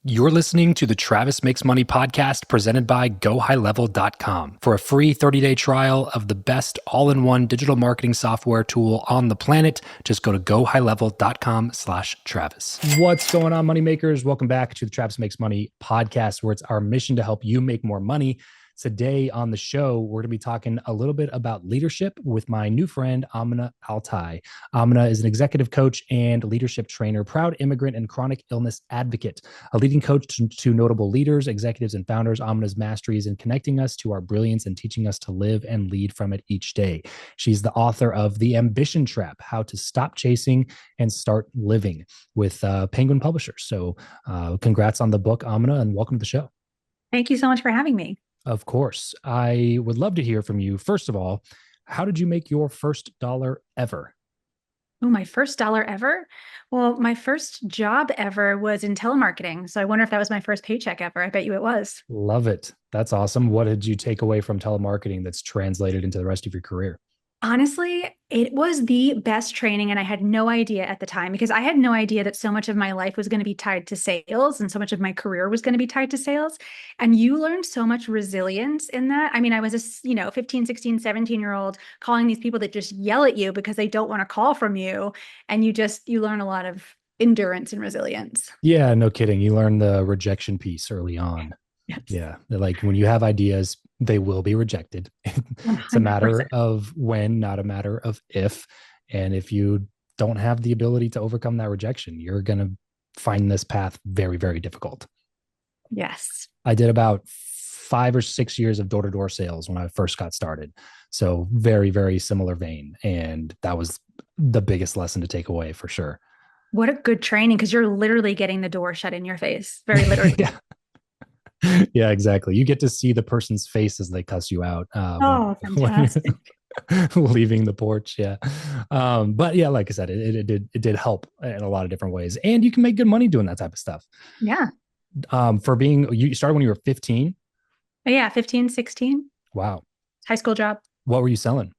You're listening to the Travis Makes Money podcast presented by GoHighLevel.com. For a free 30-day trial of the best all-in-one digital marketing software tool on the planet, just go to GoHighLevel.com/Travis. What's going on, moneymakers? Welcome back to the Travis Makes Money podcast, where it's our mission to help you make more money. Today on the show, we're going to be talking a little bit about leadership with my new friend, Amina AlTai. Amina is an executive coach and leadership trainer, proud immigrant and chronic illness advocate, a leading coach to notable leaders, executives, and founders. Amina's mastery is in connecting us to our brilliance and teaching us to live and lead from it each day. She's the author of The Ambition Trap, How to Stop Chasing and Start Living, with Penguin Publishers. So congrats on the book, Amina, and welcome to the show. Thank you so much for having me. Of course. I would love to hear from you. First of all, how did you make your first dollar ever? Oh, my first dollar ever? Well, my first job ever was in telemarketing. So I wonder if that was my first paycheck ever. I bet you it was. Love it. That's awesome. What did you take away from telemarketing that's translated into the rest of your career? Honestly, it was the best training. And I had no idea at the time, because I had no idea that so much of my life was going to be tied to sales and so much of my career was going to be tied to sales. And you learned so much resilience in that. I mean, I was a 15, 16, 17-year-old calling these people that just yell at you because they don't want to call from you. And you learn a lot of endurance and resilience. Yeah, no kidding. You learn the rejection piece early on. Yes. Yeah. Like when you have ideas, they will be rejected. It's a matter of when, not a matter of if. And if you don't have the ability to overcome that rejection, you're going to find this path very, very difficult. Yes. I did about 5 or 6 years of door-to-door sales when I first got started. So very, very similar vein. And that was the biggest lesson to take away for sure. What a good training, because you're literally getting the door shut in your face, very literally. Yeah. Yeah, exactly. You get to see the person's face as they cuss you out. Fantastic. Leaving the porch. Yeah. But yeah, like I said, it did help in a lot of different ways. And you can make good money doing that type of stuff. Yeah. You started when you were 15? Yeah, 15, 16. Wow. High school job. What were you selling?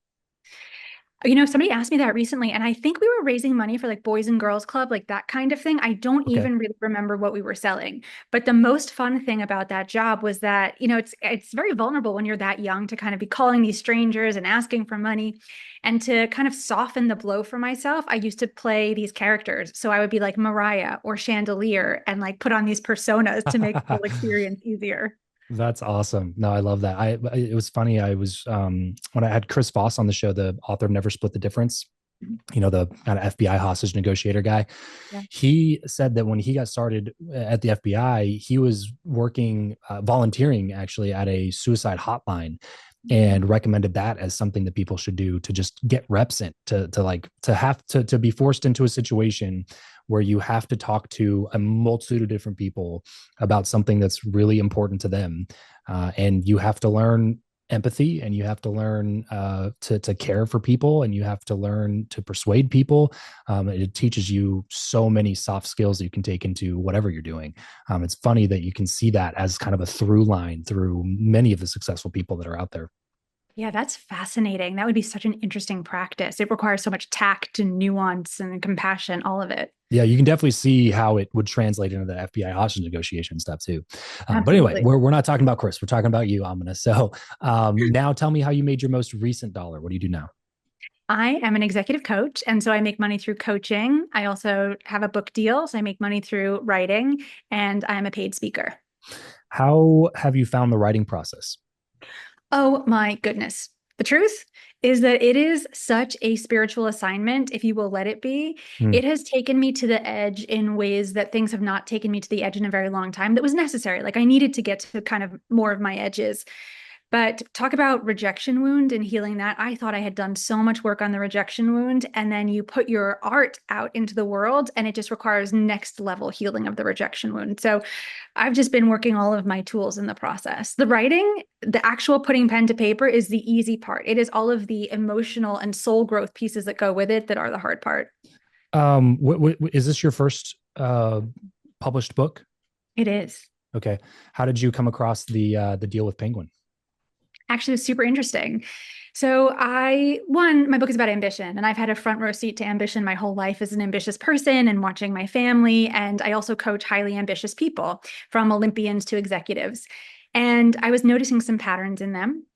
Somebody asked me that recently, and I think we were raising money for like Boys and Girls Club, like that kind of thing. I don't even really remember what we were selling. But the most fun thing about that job was that, it's very vulnerable when you're that young to kind of be calling these strangers and asking for money. And to kind of soften the blow for myself, I used to play these characters. So I would be like Mariah or Chandelier and like put on these personas to make the whole experience easier. That's awesome. No, I love that. It was funny. I was when I had Chris Voss on the show, the author of Never Split the Difference, the kind of FBI hostage negotiator guy. Yeah. He said that when he got started at the FBI, he was working, volunteering actually at a suicide hotline, and recommended that as something that people should do to just get reps in, to be forced into a situation where you have to talk to a multitude of different people about something that's really important to them. And you have to learn empathy, and you have to learn to care for people, and you have to learn to persuade people. It teaches you so many soft skills that you can take into whatever you're doing. It's funny that you can see that as kind of a through line through many of the successful people that are out there. Yeah, that's fascinating. That would be such an interesting practice. It requires so much tact and nuance and compassion, all of it. Yeah, you can definitely see how it would translate into the FBI hostage negotiation stuff too. But anyway, we're not talking about Chris. We're talking about you, Amina. So now tell me how you made your most recent dollar. What do you do now? I am an executive coach, and so I make money through coaching. I also have a book deal, so I make money through writing, and I'm a paid speaker. How have you found the writing process? Oh my goodness. The truth is that it is such a spiritual assignment, if you will let it be. It has taken me to the edge in ways that things have not taken me to the edge in a very long time. That was necessary. Like I needed to get to kind of more of my edges. But talk about rejection wound and healing that. I thought I had done so much work on the rejection wound, and then you put your art out into the world and it just requires next level healing of the rejection wound. So I've just been working all of my tools in the process. The writing, the actual putting pen to paper is the easy part. It is all of the emotional and soul growth pieces that go with it that are the hard part. Is this your first published book? It is. Okay. How did you come across the deal with Penguin? Actually, was super interesting. So my book is about ambition, and I've had a front row seat to ambition my whole life as an ambitious person and watching my family. And I also coach highly ambitious people, from Olympians to executives. And I was noticing some patterns in them.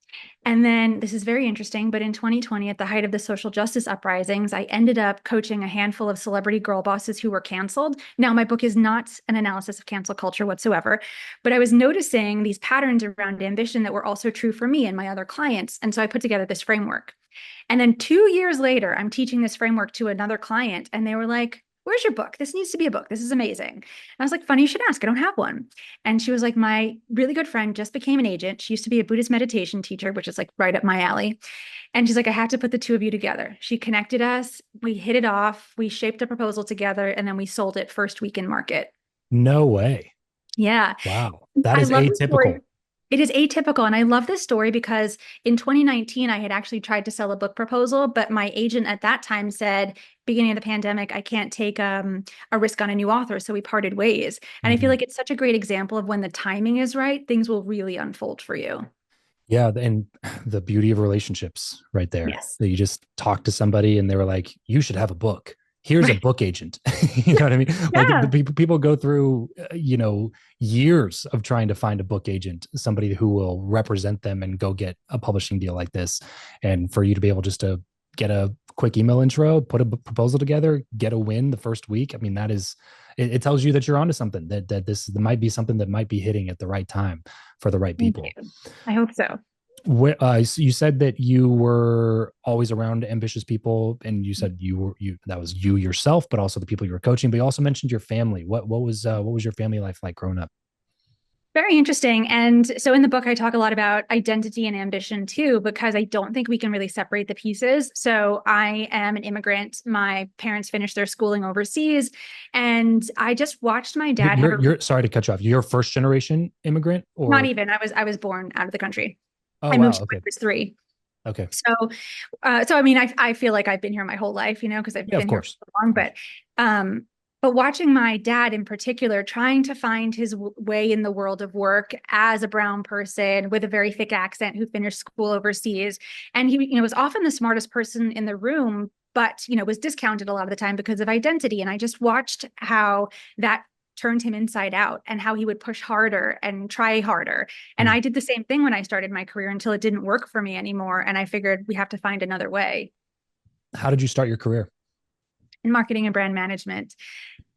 And then this is very interesting, but in 2020, at the height of the social justice uprisings, I ended up coaching a handful of celebrity girl bosses who were canceled. Now, my book is not an analysis of cancel culture whatsoever, but I was noticing these patterns around ambition that were also true for me and my other clients. And so I put together this framework. And then 2 years later, I'm teaching this framework to another client, and they were like, "Where's your book? This needs to be a book. This is amazing." And I was like, "Funny you should ask. I don't have one." And she was like, "My really good friend just became an agent. She used to be a Buddhist meditation teacher, which is like right up my alley." And she's like, "I had to put the two of you together." She connected us. We hit it off. We shaped a proposal together, and then we sold it first week in market. No way. Yeah. Wow. That I is love the story. atypical. It is atypical. And I love this story because in 2019, I had actually tried to sell a book proposal, but my agent at that time said, beginning of the pandemic, I can't take a risk on a new author. So we parted ways. And I feel Mhm. like it's such a great example of when the timing is right, things will really unfold for you. Yeah, and the beauty of relationships right there. Yes. That you just talk to somebody and they were like, "You should have a book. Here's a Right. book agent." You know what I mean? Like the Yeah. people go through, years of trying to find a book agent, somebody who will represent them and go get a publishing deal like this. And for you to be able just to get a quick email intro, put a proposal together, get a win the first week. I mean, it tells you that you're onto something, that this might be something that might be hitting at the right time for the right Thank people. you. I hope so. So you said that you were always around ambitious people, and you said you that was you yourself, but also the people you were coaching. But you also mentioned your family. What was your family life like growing up? Very interesting. And so in the book, I talk a lot about identity and ambition too, because I don't think we can really separate the pieces. So I am an immigrant. My parents finished their schooling overseas, and I just watched my You're dad have you're, a you're sorry to cut you off. You're first generation immigrant, not or even, I was born out of the country. oh I moved wow, here when okay, I was 3. okay, So I mean, I feel like I've been here my whole life, because I've yeah, of been here for course, so long. of course. But watching my dad in particular, trying to find his way in the world of work as a brown person with a very thick accent who finished school overseas, and he, was often the smartest person in the room, but was discounted a lot of the time because of identity. And I just watched how that turned him inside out and how he would push harder and try harder. And Hmm. I did the same thing when I started my career until it didn't work for me anymore. And I figured we have to find another way. How did you start your career? In marketing and brand management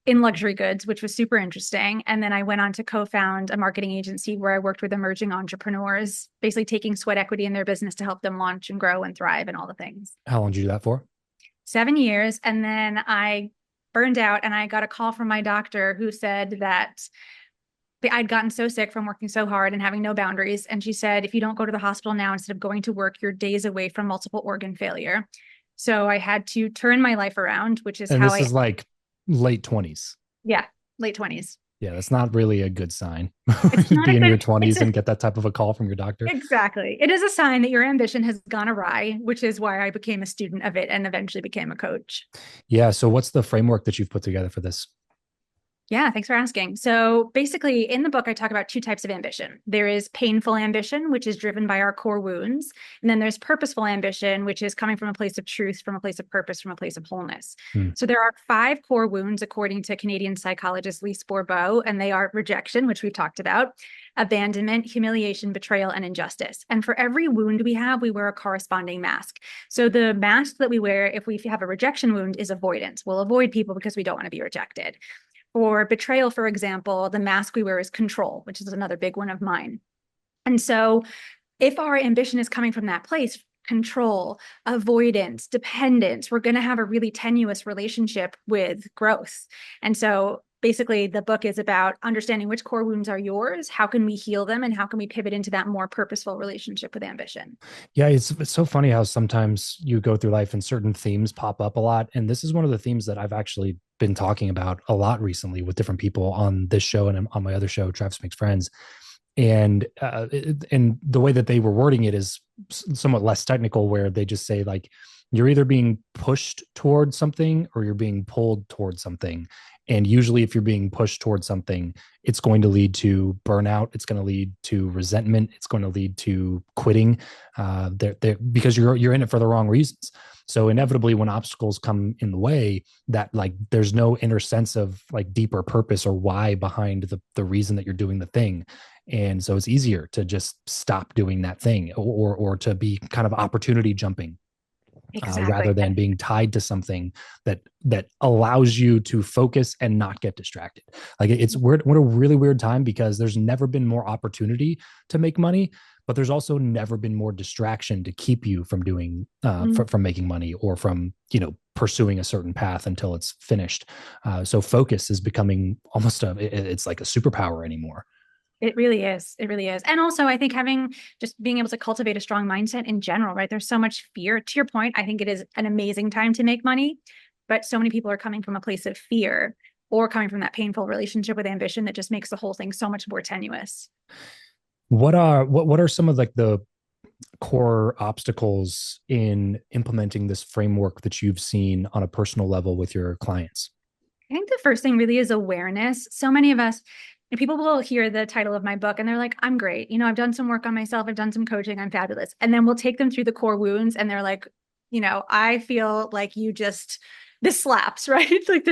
in luxury goods, which was super interesting. And then I went on to co-found a marketing agency where I worked with emerging entrepreneurs, basically taking sweat equity in their business to help them launch and grow and thrive and all the things. How long did you do that for? 7 years. And then I burned out, and I got a call from my doctor who said that I'd gotten so sick from working so hard and having no boundaries. And she said, "If you don't go to the hospital now, instead of going to work, you're days away from multiple organ failure." So I had to turn my life around, which is And how this is like late 20s. yeah, late 20s. Yeah, that's not really a good sign. It's You'd not a be in your good, it's 20s a, and get that type of a call from your doctor. exactly. It is a sign that your ambition has gone awry, which is why I became a student of it and eventually became a coach. Yeah. So what's the framework that you've put together for this? Yeah, thanks for asking. So basically, in the book, I talk about two types of ambition. There is painful ambition, which is driven by our core wounds. And then there's purposeful ambition, which is coming from a place of truth, from a place of purpose, from a place of wholeness. Hmm. So there are 5 core wounds, according to Canadian psychologist Lise Bourbeau, and they are rejection, which we've talked about, abandonment, humiliation, betrayal, and injustice. And for every wound we have, we wear a corresponding mask. So the mask that we wear if we have a rejection wound is avoidance. We'll avoid people because we don't want to be rejected. For betrayal, for example, the mask we wear is control, which is another big one of mine. And so if our ambition is coming from that place, control, avoidance, dependence, we're going to have a really tenuous relationship with growth. And so basically the book is about understanding which core wounds are yours, how can we heal them, and how can we pivot into that more purposeful relationship with ambition. Yeah, it's so funny how sometimes you go through life and certain themes pop up a lot. And this is one of the themes that I've actually been talking about a lot recently with different people on this show and on my other show, Travis Makes Friends. And the way that they were wording it is somewhat less technical, where they just say like, you're either being pushed towards something or you're being pulled towards something. And usually, if you're being pushed towards something, it's going to lead to burnout. It's going to lead to resentment. It's going to lead to quitting, because you're in it for the wrong reasons. So inevitably, when obstacles come in the way, that like there's no inner sense of like deeper purpose or why behind the reason that you're doing the thing. And so it's easier to just stop doing that thing, or to be kind of opportunity jumping, Exactly. rather than being tied to something that allows you to focus and not get distracted. Like it's weird, what a really weird time, because there's never been more opportunity to make money, but there's also never been more distraction to keep you from doing from making money, or from pursuing a certain path until it's finished. So focus is becoming almost it's like a superpower anymore. It really is. It really is. And also, I think just being able to cultivate a strong mindset in general, right? There's so much fear. To your point, I think it is an amazing time to make money, but so many people are coming from a place of fear, or coming from that painful relationship with ambition that just makes the whole thing so much more tenuous. What are some of like the core obstacles in implementing this framework that you've seen on a personal level with your clients? I think the first thing really is awareness. So many of us, people will hear the title of my book and they're like, I'm great. I've done some work on myself. I've done some coaching. I'm fabulous. And then we'll take them through the core wounds and they're like, I feel like this slaps, right? Like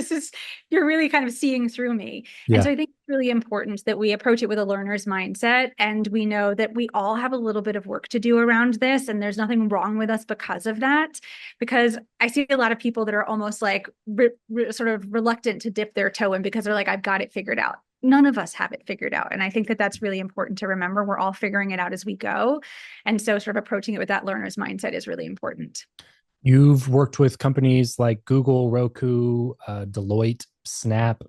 you're really kind of seeing through me. And Yeah. so I think it's really important that we approach it with a learner's mindset. And we know that we all have a little bit of work to do around this. And there's nothing wrong with us because of that. Because I see a lot of people that are almost like sort of reluctant to dip their toe in, because they're like, I've got it figured out. None of us have it figured out. And I think that that's really important to remember. We're all figuring it out as we go. And so sort of approaching it with that learner's mindset is really important. You've worked with companies like Google, Roku, Deloitte, Snap,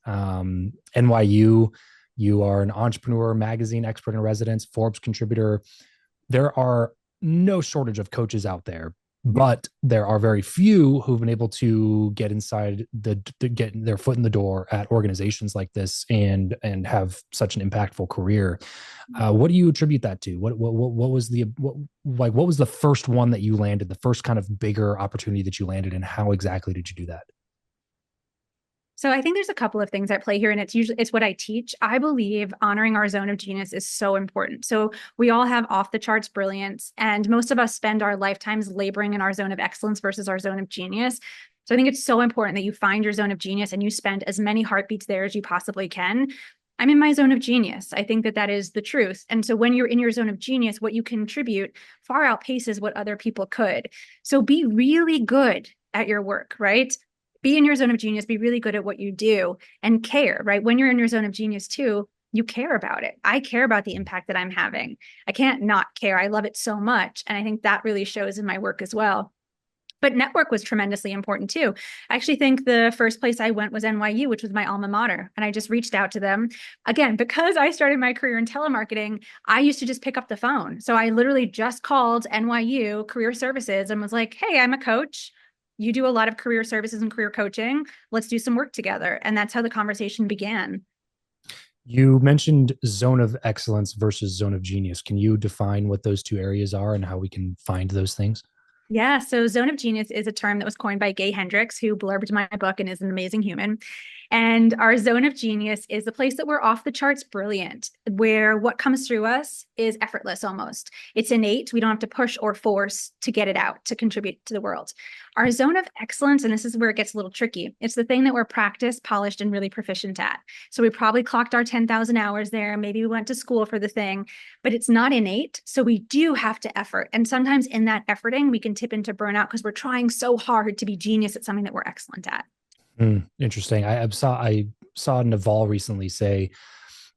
NYU. You are an entrepreneur, magazine expert in residence, Forbes contributor. There are no shortage of coaches out there, but there are very few who've been able to get inside to get their foot in the door at organizations like this and have such an impactful career. What do you attribute that to? What was what was the first one that you landed, the first kind of bigger opportunity that you landed, and how exactly did you do that? So I think there's a couple of things at play here, and it's what I teach. I believe honoring our zone of genius is so important. So we all have off the charts brilliance, and most of us spend our lifetimes laboring in our zone of excellence versus our zone of genius. So I think it's so important that you find your zone of genius and you spend as many heartbeats there as you possibly can. I'm in my zone of genius. I think that that is the truth. And so when you're in your zone of genius, what you contribute far outpaces what other people could. So be really good at your work, right? Be in your zone of genius, be really good at what you do, and care, right? When you're in your zone of genius too, you care about it. I care about the impact that I'm having. I can't not care. I love it so much. And I think that really shows in my work as well. But network was tremendously important too. I actually think the first place I went was NYU, which was my alma mater. And I just reached out to them. Again, because I started my career in telemarketing, I used to just pick up the phone. So I literally just called NYU Career Services and was like, hey, I'm a coach. You do a lot of career services and career coaching. Let's do some work together. And that's how the conversation began. You mentioned zone of excellence versus zone of genius. Can you define what those two areas are and how we can find those things? Yeah, so zone of genius is a term that was coined by Gay Hendricks, who blurbed my book and is an amazing human. And our zone of genius is the place that we're off the charts brilliant, where what comes through us is effortless almost. It's innate. We don't have to push or force to get it out, to contribute to the world. Our zone of excellence, and this is where it gets a little tricky, it's the thing that we're practiced, polished, and really proficient at. So we probably clocked our 10,000 hours there. Maybe we went to school for the thing, but it's not innate. So we do have to effort. And sometimes in that efforting, we can tip into burnout because we're trying so hard to be genius at something that we're excellent at. Interesting. I saw Naval recently say,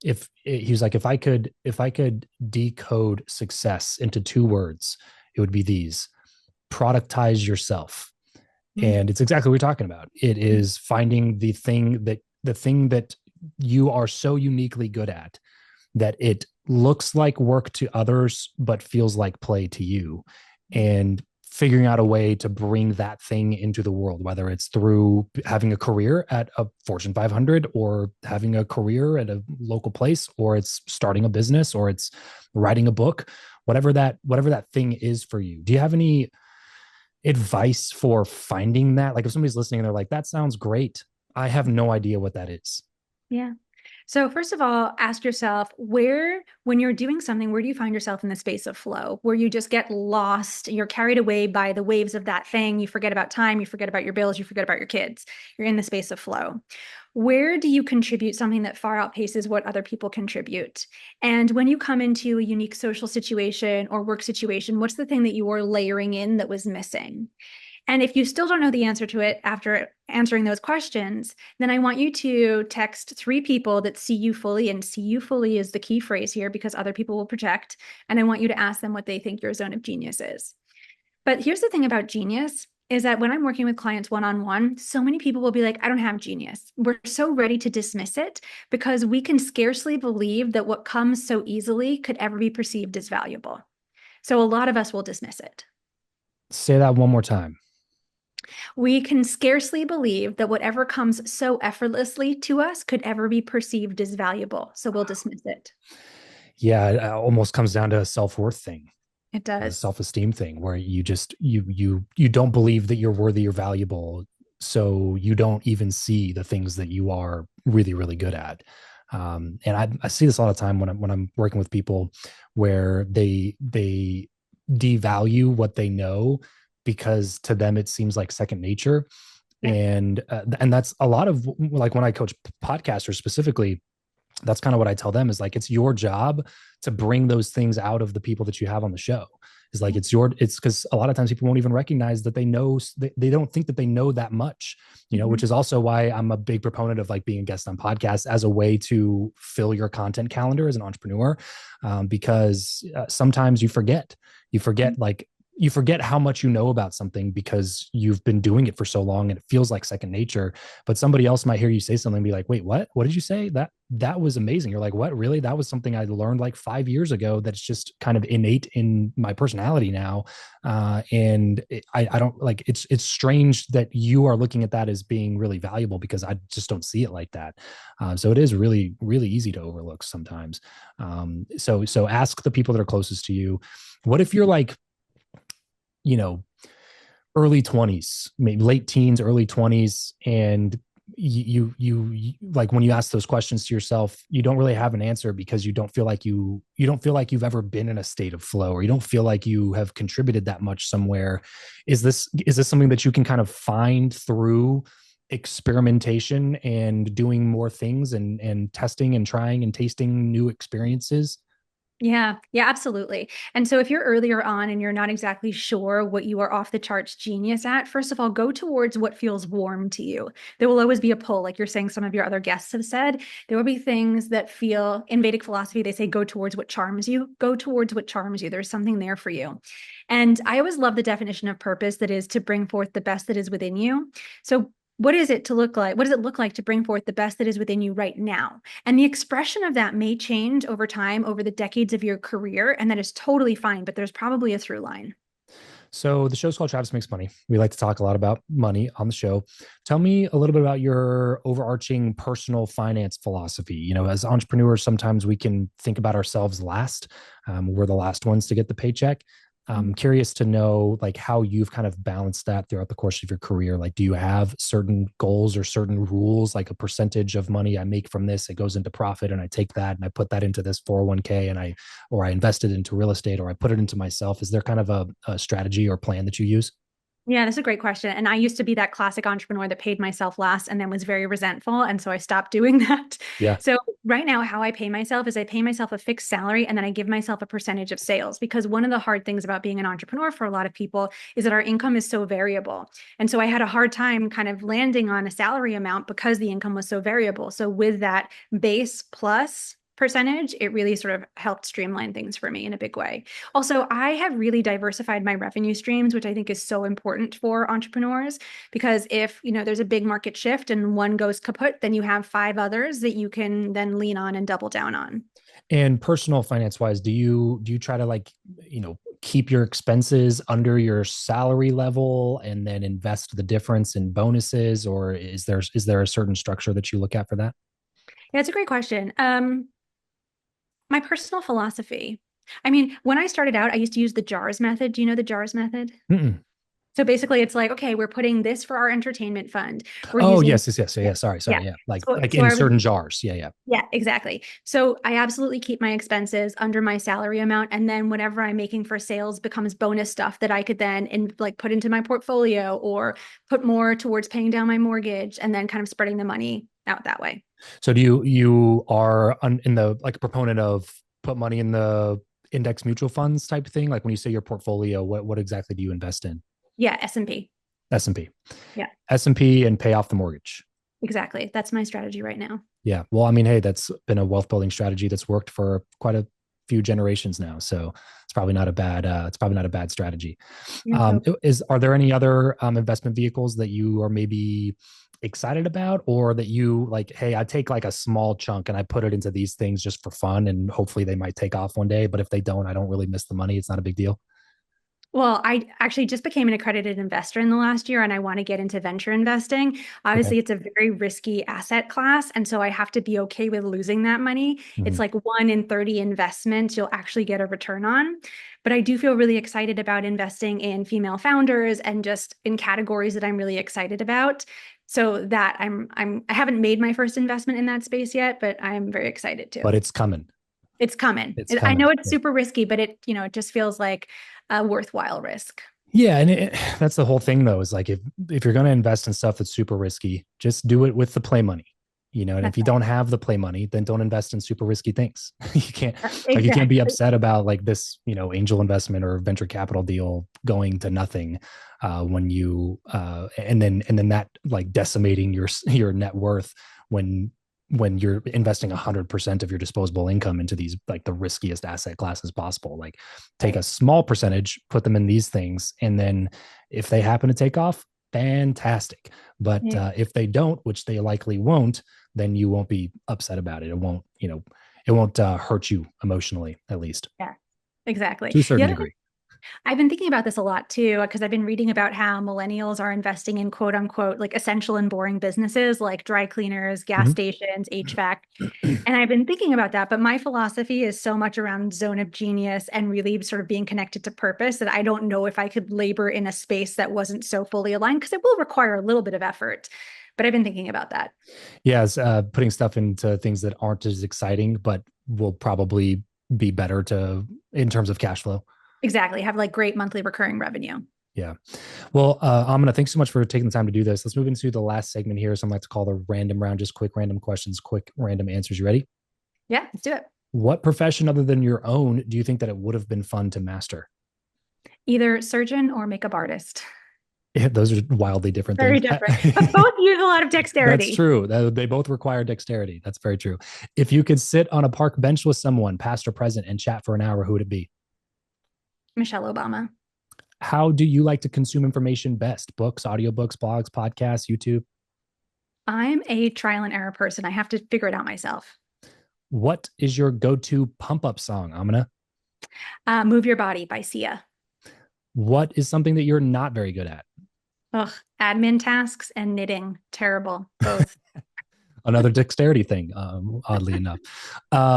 if he was like, if I could decode success into two words, it would be these: productize yourself. And it's exactly what we're talking about. It is finding the thing that you are so uniquely good at that it looks like work to others but feels like play to you, and figuring out a way to bring that thing into the world, whether it's through having a career at a Fortune 500, or having a career at a local place, or it's starting a business, or it's writing a book, whatever that thing is for you. Do you have any advice for finding that? Like if somebody's listening and they're like, that sounds great, I have no idea what that is. Yeah. So first of all, ask yourself when you're doing something, where do you find yourself in the space of flow, where you just get lost, you're carried away by the waves of that thing. You forget about time, you forget about your bills, you forget about your kids. You're in the space of flow. Where do you contribute something that far outpaces what other people contribute? And when you come into a unique social situation or work situation, what's the thing that you are layering in that was missing? And if you still don't know the answer to it after answering those questions, then I want you to text 3 people that see you fully, and see you fully is the key phrase here because other people will project. And I want you to ask them what they think your zone of genius is. But here's the thing about genius is that when I'm working with clients one-on-one, so many people will be like, I don't have genius. We're so ready to dismiss it because we can scarcely believe that what comes so easily could ever be perceived as valuable. So a lot of us will dismiss it. Say that one more time. We can scarcely believe that whatever comes so effortlessly to us could ever be perceived as valuable. So we'll dismiss it. Yeah, it almost comes down to a self-worth thing, It a does. self-esteem thing where you just you don't believe that you're worthy or valuable, so you don't even see the things that you are really really good at. And I see this all the time when I'm working with people where they devalue what they know because to them it seems like second nature. Yeah. And that's a lot of like when I coach podcasters specifically, that's kind of what I tell them is like, it's your job to bring those things out of the people that you have on the show. Is like, Yeah. it's because a lot of times people won't even recognize that they know, they don't think that they know that much, which is also why I'm a big proponent of like being a guest on podcasts as a way to fill your content calendar as an entrepreneur. Because sometimes you forget like, you forget how much you know about something because you've been doing it for so long and it feels like second nature. But somebody else might hear you say something and be like, wait, what did you say? That was amazing. You're like, what? Really? That was something I learned like 5 years ago that's just kind of innate in my personality now. I don't like, it's strange that you are looking at that as being really valuable because I just don't see it like that. So it is really, really easy to overlook sometimes. So ask the people that are closest to you. What if you're like, you know, early 20s, maybe late teens, early 20s, and you like when you ask those questions to yourself, you don't really have an answer because you don't feel like you don't feel like you've ever been in a state of flow, or you don't feel like you have contributed that much somewhere. Is this something that you can kind of find through experimentation and doing more things and testing and trying and tasting new experiences? Yeah, absolutely. And so if you're earlier on and you're not exactly sure what you are off the charts genius at, first of all, go towards what feels warm to you. There will always be a pull, like you're saying, some of your other guests have said. There will be things that feel, in Vedic philosophy, they say go towards what charms you. Go towards what charms you. There's something there for you. And I always love the definition of purpose, that is to bring forth the best that is within you. So what is it to look like? What does it look like to bring forth the best that is within you right now? And the expression of that may change over time, over the decades of your career, and that is totally fine, but there's probably a through line. So the show's called Travis Makes Money. We like to talk a lot about money on the show. Tell me a little bit about your overarching personal finance philosophy. As entrepreneurs, sometimes we can think about ourselves last. We're the last ones to get the paycheck. I'm curious to know like how you've kind of balanced that throughout the course of your career. Like, do you have certain goals or certain rules, like a percentage of money I make from this, it goes into profit and I take that and I put that into this 401k or I invest it into real estate or I put it into myself? Is there kind of a strategy or plan that you use? Yeah, that's a great question. And I used to be that classic entrepreneur that paid myself last and then was very resentful. And so I stopped doing that. Yeah. So right now, how I pay myself is I pay myself a fixed salary and then I give myself a percentage of sales, because one of the hard things about being an entrepreneur for a lot of people is that our income is so variable. And so I had a hard time kind of landing on a salary amount because the income was so variable. So with that base plus percentage, it really sort of helped streamline things for me in a big way. Also, I have really diversified my revenue streams, which I think is so important for entrepreneurs, because if, there's a big market shift and one goes kaput, then you have 5 others that you can then lean on and double down on. And personal finance wise, do you try to like, keep your expenses under your salary level and then invest the difference in bonuses, or is there a certain structure that you look at for that? Yeah, it's a great question. My personal philosophy. I mean, when I started out, I used to use the JARS method. Do you know the JARS method? Mm-mm. So basically it's like, okay, we're putting this for our entertainment fund. We're Oh, using, yes, yes, yes. Yeah, sorry, yeah. sorry. Yeah. Like So, like so in I would, certain jars. Yeah, yeah. yeah, exactly. So I absolutely keep my expenses under my salary amount. And then whatever I'm making for sales becomes bonus stuff that I could then like put into my portfolio or put more towards paying down my mortgage and then kind of spreading the money out that way. So do you are in the like a proponent of put money in the index mutual funds type of thing? Like when you say your portfolio, what exactly do you invest in? Yeah, S&P. S&P. Yeah, S&P and pay off the mortgage. exactly. That's my strategy right now. Yeah. Well, I mean, hey, that's been a wealth building strategy that's worked for quite a few generations now. So it's probably not a bad strategy. Yeah, so Are there any other investment vehicles that you are maybe excited about, or that you like, hey, I take like a small chunk and I put it into these things just for fun, and hopefully they might take off one day. But if they don't, I don't really miss the money. It's not a big deal. well, I actually just became an accredited investor in the last year and I want to get into venture investing. Okay. Obviously, it's a very risky asset class. And so I have to be okay with losing that money. Mhm. It's like 1 in 30 investments you'll actually get a return on. But I do feel really excited about investing in female founders and just in categories that I'm really excited about. So that I haven't made my first investment in that space yet, but I'm very excited to. But it's coming. It's coming. It's I coming. know it's Yeah. super risky, but it just feels like a worthwhile risk. Yeah, and that's the whole thing though, is like if you're going to invest in stuff that's super risky, just do it with the play money. And if That's you right. don't have the play money, then don't invest in super risky things. You can't be Exactly. upset about like this, angel investment or venture capital deal going to nothing, when you and then that like decimating your net worth when you're investing 100% of your disposable income into these like the riskiest asset classes possible. Like take a Right. small percentage, put them in these things, and then if they happen to take off, fantastic. But Yeah. if they don't, which they likely won't, then you won't be upset about it. It won't hurt you emotionally, at least Yeah. Exactly. to a The certain other thing degree. I've been thinking about this a lot too, because I've been reading about how millennials are investing in quote unquote like essential and boring businesses like dry cleaners, gas Mhm. stations, HVAC. And I've been thinking about that, but my philosophy is so much around zone of genius and really sort of being connected to purpose that I don't know if I could labor in a space that wasn't so fully aligned because it will require a little bit of effort. But I've been thinking about that. Yeah, it's, putting stuff into things that aren't as exciting, but will probably be better to in terms of cash flow. Exactly. Have like great monthly recurring revenue. Yeah. Well, Amina, thanks so much for taking the time to do this. Let's move into the last segment here. Something I like to call the random round, just quick random questions, quick random answers. You ready? Yeah, let's do it. What profession other than your own do you think that it would have been fun to master? Either surgeon or makeup artist. Yeah, those are wildly different Very things. different, but both use a lot of That's dexterity. true. They both require dexterity. That's very true. If you could sit on a park bench with someone, past or present, and chat for an hour, who would it be? Michelle Obama. How do you like to consume information best? Books, audiobooks, blogs, podcasts, YouTube? I'm a trial and error person. I have to figure it out myself. What is your go-to pump-up song, Amina? Move Your Body by Sia. What is something that you're not very good at? Ugh, admin tasks and knitting. Terrible, both. Another dexterity thing, oddly enough.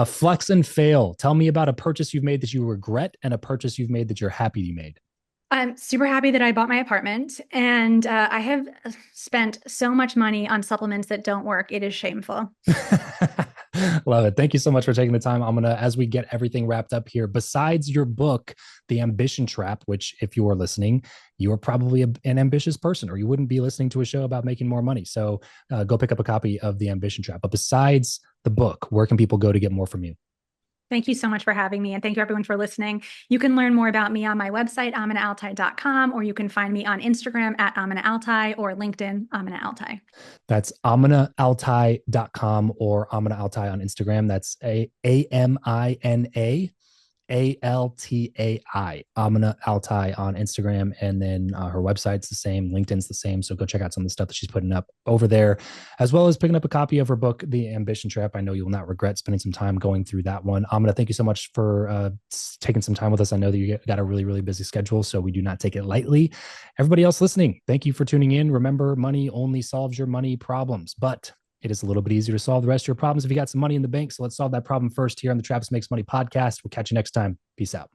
Flex and fail. Tell me about a purchase you've made that you regret and a purchase you've made that you're happy you made. I'm super happy that I bought my apartment and I have spent so much money on supplements that don't work. It is shameful. Love it. Thank you so much for taking the time. I'm gonna, as we get everything wrapped up here, besides your book, The Ambition Trap, which if you are listening, you are probably an ambitious person, or you wouldn't be listening to a show about making more money. So go pick up a copy of The Ambition Trap. But besides the book, where can people go to get more from you? Thank you so much for having me. And thank you everyone for listening. You can learn more about me on my website, AminaAltai.com, or you can find me on Instagram at AminaAltai or LinkedIn, Amina Altai. That's AminaAltai.com or Amina Altai on Instagram. That's AMINA ALTAI, Amina Altai on Instagram. And then her website's the same, LinkedIn's the same. So go check out some of the stuff that she's putting up over there, as well as picking up a copy of her book, The Ambition Trap. I know you'll not regret spending some time going through that one. Amina, thank you so much for taking some time with us. I know that you got a really, really busy schedule, so we do not take it lightly. Everybody else listening, thank you for tuning in. Remember, money only solves your money problems, but it is a little bit easier to solve the rest of your problems if you got some money in the bank. So let's solve that problem first here on the Travis Makes Money podcast. We'll catch you next time. Peace out.